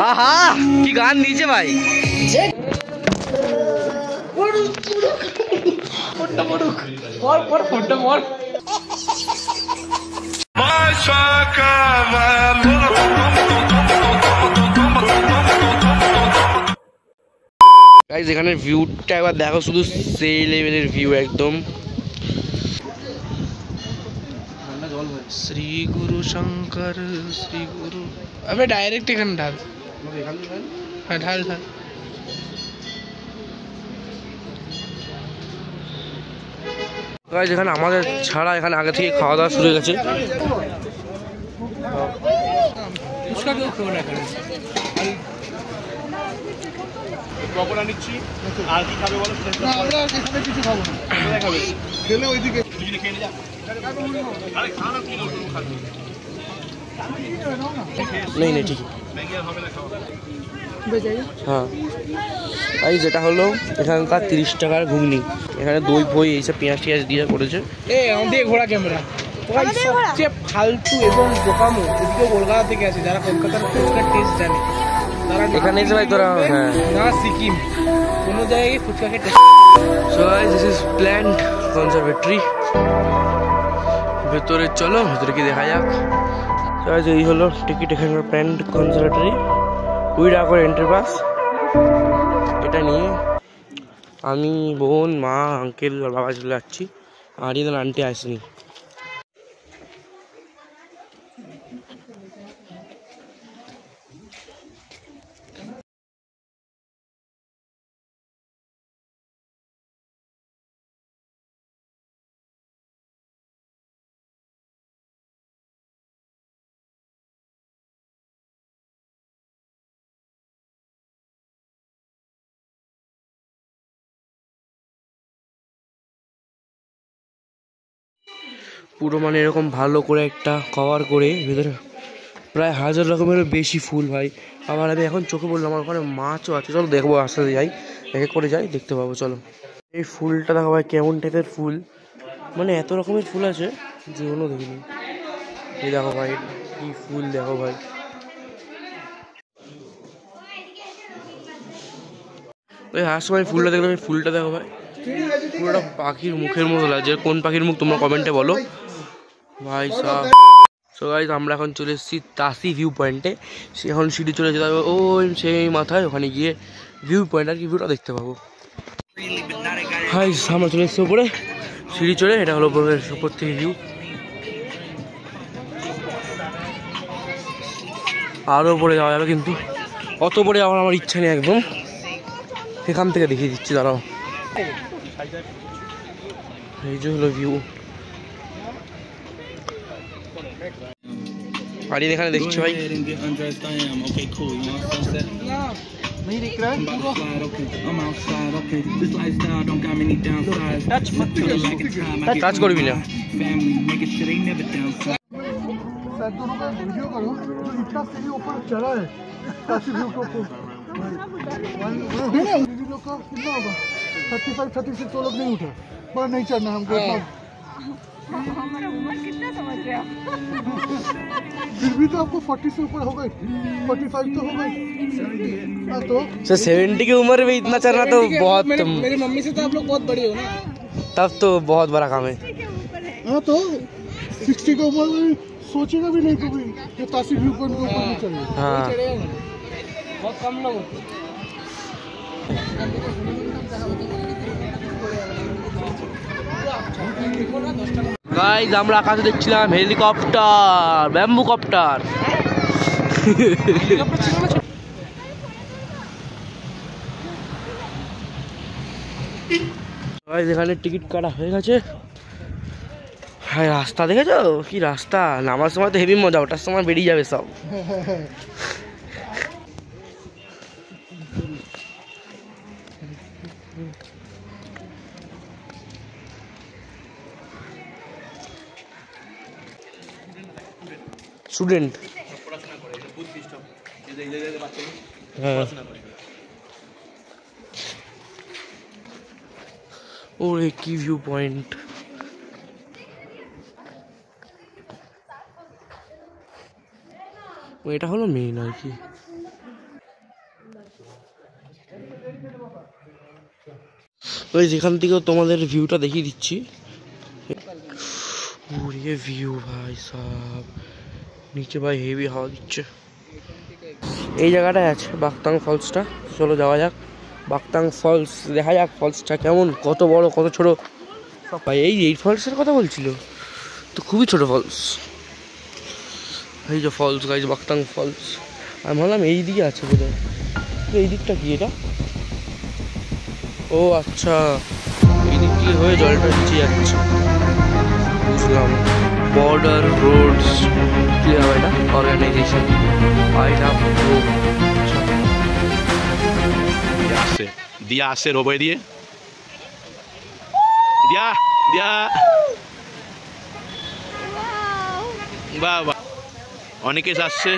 আহা কি গান দিয়েছে ভাই। গাইস এখানে ভিউটা একবার দেখো, শুধু সেই লেভেলের ভিউ একদম। শ্রী গুরু শঙ্কর শ্রী গুরু। अबे डायरेक्ट এখানে ঢাল। হ্যাঁ ঢাল ঢাল। গাইস এখানে আমাদের ছাড়া এখানে আগে থেকে খাওয়া দাওয়া শুরু হয়ে গেছে। ফুচকা কেউ খাবো না এখানে। পকোড়া নিচ্ছি। আর কি খাবে বলো? না আমরা এখানে কিছু খাবো না। কোথায় খাবে? খেলে ওইদিকে। ওইদিকে খেয়ে যা। আরে খানা কি করব খাবে? नहीं नहीं ठीक है। हाँ भाई যেটা হলো এখানকার 30 টাকার ঘুগনি, এখানে দই ফই এইসব পেঁয়াজ টিয়াজ দিয়ে করেছে। আমাদের ঘোড়া ক্যামেরা সবচেয়ে ফালতু এবং বোকামো এদিকে কলকাতা থেকে আছে, যারা কলকাতার ফুচকার টেস্ট জানে তারা এখানে এসে ভাই তোরা হ্যাঁ না সিকিম কোনো জায়গায় ফুচকা খেতে। So guys this is plant conservatory. ভেতরে চলো, ভেতরে কি দেখা যাক। এই হলো টিকিট এখানকার প্ল্যান্ট কনজারভেটরি, 20 টাকা করে এন্ট্রি পাস। এটা নিয়ে আমি বোন মা আঙ্কেল আর বাবা চলে যাচ্ছি, আর এদের আন্টি আসেনি। পুরো মানে এরকম ভালো করে একটা কভার করে ভেতরে প্রায় 1000 রকমেরও বেশি ফুল ভাই। আবার আমি এখন চোখে বললাম আমার ওখানে মাছও আছে, চলো দেখবো আসতে যাই, এক এক করে যাই দেখতে পাবো চলো। এই ফুলটা দেখো ভাই কেমন টাইপের ফুল, মানে এত রকমের ফুল আছে জীবনও দেখিনি। এই দেখো ভাই কি ফুল দেখো ভাই। ওই হার সময় ফুলটা দেখলাম, এই ফুলটা দেখো ভাই পুরোটা পাখির মুখের মতো লাগছে। কোন পাখির মুখ তোমরা কমেন্টে বলো ভাই সাহ। সো গাইস আমরা এখন চলে এসেছি তাসি ভিউ পয়েন্টে। সে এখন সিঁড়ি চলে যেতে হবে ওই সেই মাথায়, ওখানে গিয়ে ভিউ পয়েন্ট আর কি ভিউটা দেখতে পাবো। হাই আমরা চলে এসেছি উপরে সিঁড়ি চড়ে, এটা হলো উপর থেকে ভিউ। আরও উপরে যাওয়া যাবে কিন্তু অত উপরে যাওয়ার আমার ইচ্ছা নেই একদম, এখান থেকে দেখিয়ে দিচ্ছি দাঁড়াও। এই যে হলো ভিউ, আর এখানে দেখছি ভাই টাচ করবি না। कितना होगा 35 36 तो लोग नहीं उठे, पर नहीं चढ़ना हमको। हमारा उम्र कितना समझ रहे आप? फिर भी तो आपको 40 से ऊपर हो गए, 45 तो हो गए। तो 70 की उम्र में इतना चढ़ना तो बहुत, मेरी मम्मी से तो आप लोग बहुत बड़े हो ना, तब तो बहुत बड़ा काम है। हाँ तो 60 की उम्र में सोचेगा भी नहीं कभी कि तासी व्यू पॉइंट के ऊपर नहीं चढ़ेगा। हाँ बहुत कम लोग होते। গাইস আমরা আকাশে দেখছিলাম হেলিকপ্টার, ব্যাম্বু কপ্টার। গাইস এখানে টিকিট কাটা হয়ে গেছে। হ্যাঁ রাস্তা দেখেছো কি রাস্তা, নামার সময় তো হেভি মজা, ওটার সময় বেরিয়ে যাবে সব। স্টুডেন্ট হ্যাঁ ওরে কি ভিউ পয়েন্ট। এটা হলো মেইন আর কি। ওই যেখান থেকেও তোমাদের ভিউটা দেখিয়ে দিচ্ছি। ভিউ ভাই সাব, নিচে ভাই হেভি হাওয়া দিচ্ছে। এই জায়গাটায় আছে বাকতাং ফলসটা, চলো যাওয়া যাক বাকতাং ফলস, দেখা যাক ফলসটা কেমন, কত বড় কত ছোট সব। ভাই এই ফলসের কথা বলছিল তো, খুবই ছোট ফলস। এই যে ফলস গাইজ, বাকতাং ফলস। আমি ভাবলাম এই দিকে আছে বোধহয়, এই দিকটা কি এটা? ও আচ্ছা, এই দিক দিয়ে হয়ে জলটা নিচে যাচ্ছে, বুঝলাম। বর্ডার রোডস কি হবে এটা? অর্গানাইজেশন দিয়া আসছে রোবই দিয়ে দিয়া দিয়া বাহ বাহ, অনেকে আসছে।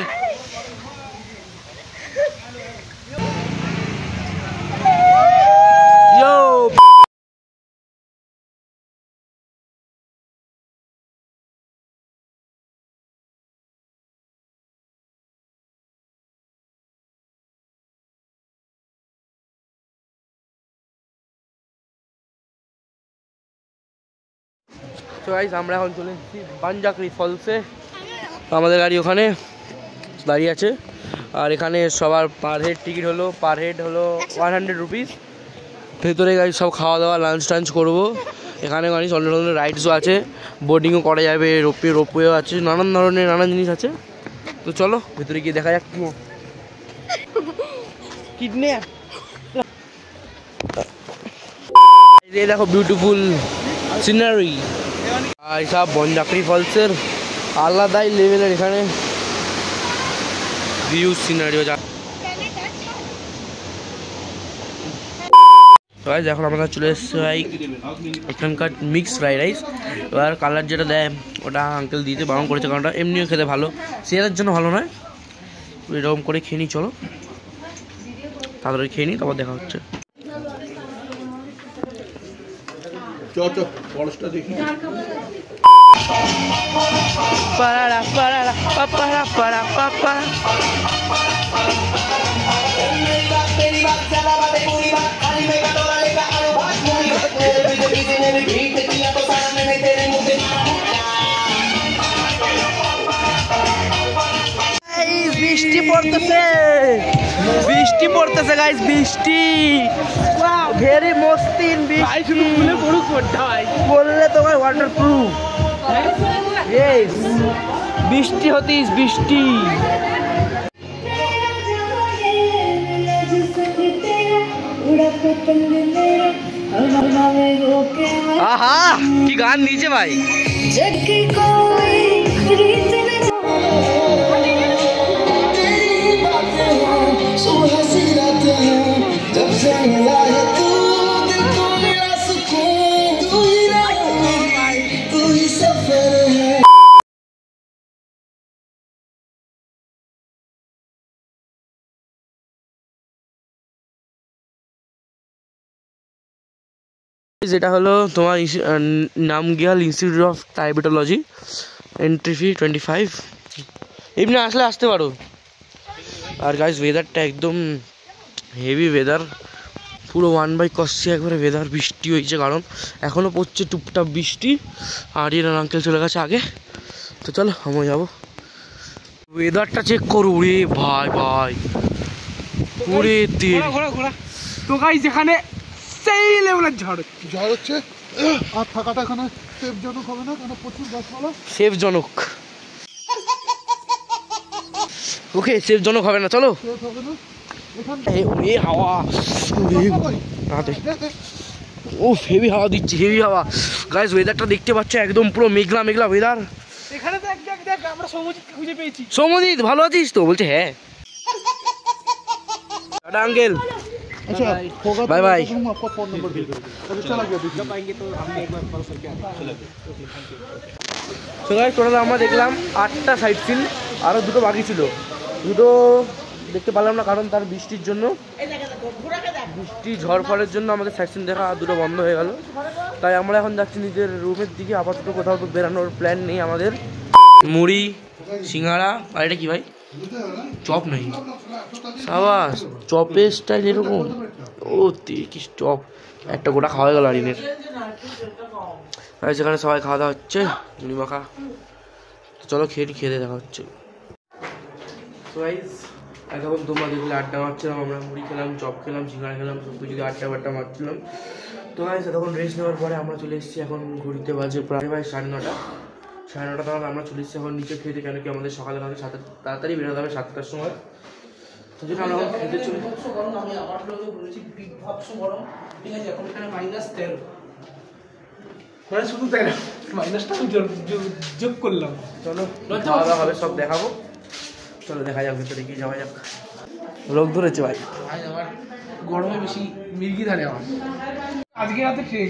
তো গাইস আমরা এখন চলে এসেছি পাঞ্জাকরি ফলসে। আমাদের গাড়ি ওখানে দাঁড়িয়ে আছে, আর এখানে সবার পার হেড টিকিট হলো 100 রুপিস। ভেতরে গাড়ি সব খাওয়া দাওয়া লাঞ্চ টাঞ্চ করবো। এখানে অনেক ধরনের রাইডসও আছে, বোটিংও করা যাবে, রোপওয়েও আছে, নানান জিনিস আছে। তো চলো ভেতরে গিয়ে দেখা যাক কি কিডনে। এই দেখো বিউটিফুল সিনারি, আর সব পাঞ্জাকরি ফলসের আলাদাই লেভেলের এখানে ভিউ সিনারিও। এখন আমরা চলে এসেছি ভাই এখানকার মিক্স ফ্রাইড রাইস। এবার কালার যেটা দেয় ওটা আঙ্কেল দিতে বারণ করেছে, কারণ ওটা এমনিও খেতে ভালো, সেটার জন্য ভালো নয়। এরকম করে খেয়ে নিই, চলো তাড়াতাড়ি খেয়ে নিই, তারপর দেখা হচ্ছে। দেখি পারা পারা পারা পারা পারা। বৃষ্টি পড়তেছে গাইস, বৃষ্টি ভেরি মস্তিন বৃষ্টি বললে তোমার ওয়াটার প্রুফ। বৃষ্টি হতিস বৃষ্টি। আহা কি গান দিয়েছে ভাই। যেটা হলো তোমার Namgyal institute of diabetology, entry fee 25। এমনি আসলে আসতে পারো। আর গাইস ওয়েদারটা একদম হেভি ওয়েদার, পুরো 1/cos একবারে ওয়েদার। বৃষ্টি হয়েছে কারণ এখনও পড়ছে টুপটাপ বৃষ্টি, আর এর আঙ্কেল চলে গেছে আগে। তো চলো আমি যাবো, ওয়েদারটা চেক করো রে ভাই ভাই, পুরে তেল। তো গাইস এখানে সেই লেভেলের ঝড় হচ্ছে, আর থাকাটা এখানে সেফজনক হবে না, কারণ প্রচুর গাছপালা। সেফজনক, ওকে সেফজনক হবে না, চলো। সেফ হবে না এখানে, এ হাওয়া ও হেভি হাওয়া দিচ্ছে, হেভি হাওয়া। গাইস ওয়েদারটা দেখতে পাচ্ছ, একদম পুরো মেঘলা মেঘলা ওয়েদার। এখানে দেখ দেখ দেখ আমরা সৌমজিৎকে খুঁজে পেয়েছি। সৌমজিৎ ভালো আছিস তো? বলছে হ্যাঁ। Ta ta uncle, bye bye. Total আমরা দেখলাম 8টা সাইট সিন, আরও 2টো বাকি ছিল, 2টো দেখতে পারলাম না কারণ তার বৃষ্টির জন্য, বৃষ্টি ঝড় ফলের জন্য আমাদের সাইট সিন দেখা 2টো বন্ধ হয়ে গেল। তাই আমরা এখন যাচ্ছি নিজের রুমের দিকে, আপাতত কোথাও তো বেরানোর প্ল্যান নেই আমাদের। মুড়ি সিঙ্গাড়া আর এটা কি ভাই? চপ নেই সাবাস, চপের স্টাইল এরকম। ও কি চপ, একটা গোটা খাওয়া গেল আরিনের। আর সেখানে সবাই খাওয়া দাওয়া হচ্ছে, মুড়ি মাখা। চলো খেতে দেখা হচ্ছে। এখন তোমরা দেখলে আড্ডা মারছিলাম, আমরা মুড়ি খেলাম, চপ খেলাম, সিঙ্গাড়া খেলাম, সব কিছু আড্ডা মারছিলাম। তো তখন রেস্ট নেওয়ার পরে আমরা চলে এসেছি, এখন ঘড়িতে বাজে প্রায় 9:30। 9:30 তখন আমরা চলে এসেছি এখন নিচে খেতে, কেন কি আমাদের সকালে তাড়াতাড়ি বেরোতে হবে 7টার সময়। তো যেটা আমরা এখন খেতে চলে আমি আবার বলেছি বিগ ভাবছো গরম, ঠিক আছে? এখন এখানে -13, মানে শুধু তাই না, মাইনাসটা যোগ করলাম। চলো খাওয়া দাওয়া হবে, সব দেখাবো। চলো দেখা যাক ভেতরে কি যাওয়া যাক। লোক ধরেছে ভাই, আমার গরমে বেশি মির্গি ধারে আমার আজকে রাতে ট্রেন।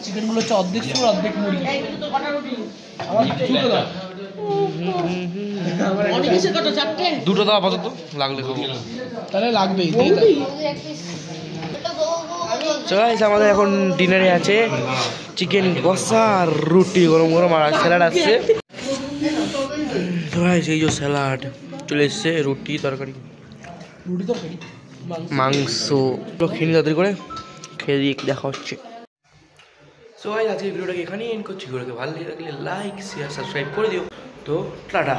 চিকেন গুলো হচ্ছে অর্ধেক সুর অর্ধেক মুড়ি। দুটো দাও আপাতত, লাগলে খাবো, তাহলে লাগবেই। আমাদের এখন ডিনারে আছে চিকেন কষা, রুটি গরম গরম, আর স্যালাড আসছে। সেই যে স্যালাড চলে এসছে, রুটি তরকারি মাংস। খেয়ে তাড়াতাড়ি করে খেয়ে দিয়ে দেখা হচ্ছে। সো গাইস আজকে ভিডিওটাকে এখানেই এন্ড করছি। ভিডিওটাকে ভালো লাগলে লাইক শেয়ার সাবস্ক্রাইব করে দিও। তো টাটা।